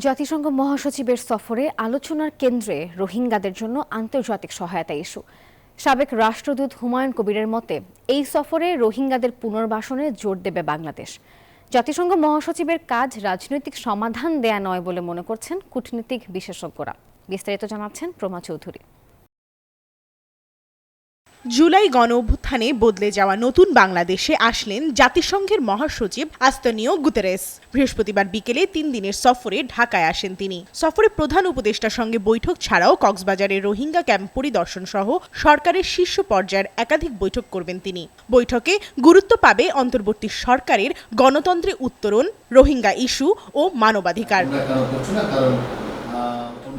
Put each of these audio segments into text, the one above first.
জাতিসংঘ মহাসচিবের সফরে আলোচনার কেন্দ্রে রোহিঙ্গাদের জন্য আন্তর্জাতিক সহায়তা ইস্যু। সাবেক রাষ্ট্রদূত হুমায়ুন কবিরের মতে এই সফরে রোহিঙ্গাদের পুনর্বাসনে জোর দেবে বাংলাদেশ। জাতিসংঘ মহাসচিবের কাজ রাজনৈতিক সমাধান দেয়া নয় বলে মনে করছেন কূটনীতিক বিশেষজ্ঞরা। বিস্তারিত জানাচ্ছেন প্রমা চৌধুরী। জুলাই গণঅভ্যুত্থানে বদলে যাওয়া নতুন বাংলাদেশে আসলেন জাতিসংঘের মহাসচিব আন্তোনিও গুতেরেস। বৃহস্পতিবার বিকেলে 3 দিনের সফরে ঢাকায় আসেন তিনি। সফরে প্রধান উপদেষ্টার সঙ্গে বৈঠক ছাড়াও কক্সবাজারের রোহিঙ্গা ক্যাম্প পরিদর্শন সহ সরকারের শীর্ষ পর্যায়ের একাধিক বৈঠক করবেন তিনি। বৈঠকে গুরুত্ব পাবে অন্তর্বর্তী সরকারের গণতন্ত্রে উত্তরণ, রোহিঙ্গা ইস্যু ও মানবাধিকার।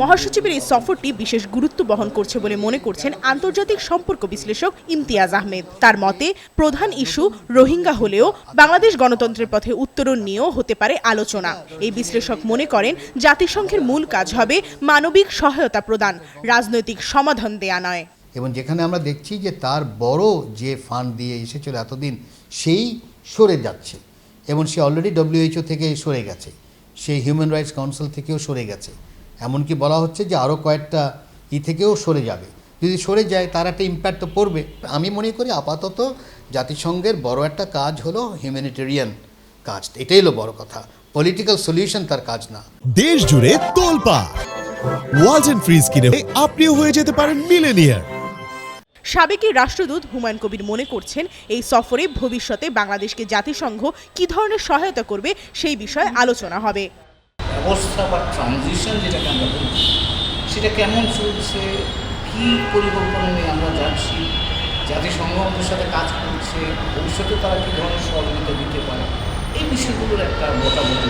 মহাসচিবের এই সফরটি বিশেষ গুরুত্ব বহন করছে বলে মনে করছেন আন্তর্জাতিক সম্পর্ক বিশ্লেষক ইমতিয়াজ আহমেদ। তার মতে প্রধান ইস্যু রোহিঙ্গা হলেও বাংলাদেশ গণতন্ত্রের পথে উত্তরণ নিয়েও হতে পারে আলোচনা। এই বিশ্লেষক মনে করেন জাতিসংঘের মূল কাজ হবে মানবিক সহায়তা প্রদান, রাজনৈতিক সমাধান দেয়া নয়। এবং যেখানে আমরা দেখছি যে তার বড় যে ফান্ড দিয়ে এসেছিল এতদিন সেই সরে যাচ্ছে, এবং সে অলরেডি WHO থেকে সরে গেছে, সেই হিউম্যান রাইটস কাউন্সিল থেকেও সরে গেছে, এমনকি বলা হচ্ছে যে আরও কয়েকটা থেকেও সরে যাবে। যদি সরে যায় তার একটা ইম্প্যাক্ট তো পড়বে। আমি মনে করি আপাতত জাতিসংঘের বড় একটা কাজ হলো হিউম্যানিটেরিয়ান কাজ, এটাই হলো বড় কথা। পলিটিক্যাল সলিউশন তার কাজ না। দেশ জুড়ে তোলপাড় ওয়ালটন ফ্রিজ কিনে আপনিও হয়ে যেতে পারেন মিলেনিয়ার। সাবেক রাষ্ট্রদূত হুমায়ুন কবির মনে করছেন এই সফরে ভবিষ্যতে বাংলাদেশকে জাতিসংঘ কি ধরনের সহায়তা করবে সেই বিষয়ে আলোচনা হবে। ব্যবস্থা বা ট্রানজিশন যেটাকে আমরা বলছি সেটা কেমন চলছে, কী পরিকল্পনা নিয়ে আমরা যাচ্ছি, জাতিসংঘ আমাদের সাথে কাজ করছে, ভবিষ্যতে তারা কী ধরনের সহযোগিতা দিতে পারে, এই বিষয়গুলোর একটা মোটামুটি।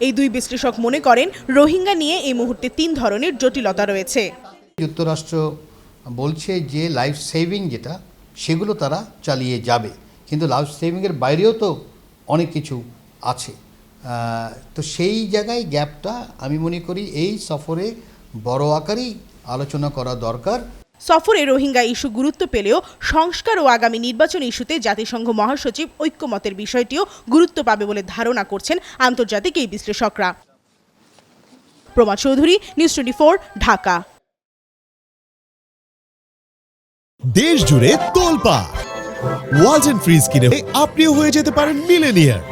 এই দুই বিশ্লেষক মনে করেন রোহিঙ্গা নিয়ে এই মুহূর্তে 3 ধরনের জটিলতা রয়েছে। যুক্তরাষ্ট্র বলছে যে লাইফ সেভিং যেটা সেগুলো তারা চালিয়ে যাবে, কিন্তু লাইফ সেভিংয়ের বাইরেও তো অনেক কিছু আছে। তো সেই জায়গায় গ্যাপটা আমি মনে করি এই সফরে বড় আকারেই আলোচনা করা দরকার। সফরে রোহিঙ্গা ইস্যু গুরুত্ব পেলেও সংস্কার ও আগামী নির্বাচন ইস্যুতে জাতিসংঘ মহাসচিব ঐক্যমতের বিষয়টিও গুরুত্ব পাবে বলে ধারণা করছেন আন্তর্জাতিক এই বিশ্লেষকরা। প্রমা চৌধুরী, নিউজ 24, ঢাকা। দেশ জুড়ে তোলপাড় ওয়ালটন ফ্রিজ কিনে আপনিও হয়ে যেতে পারেন মিলেনিয়ার।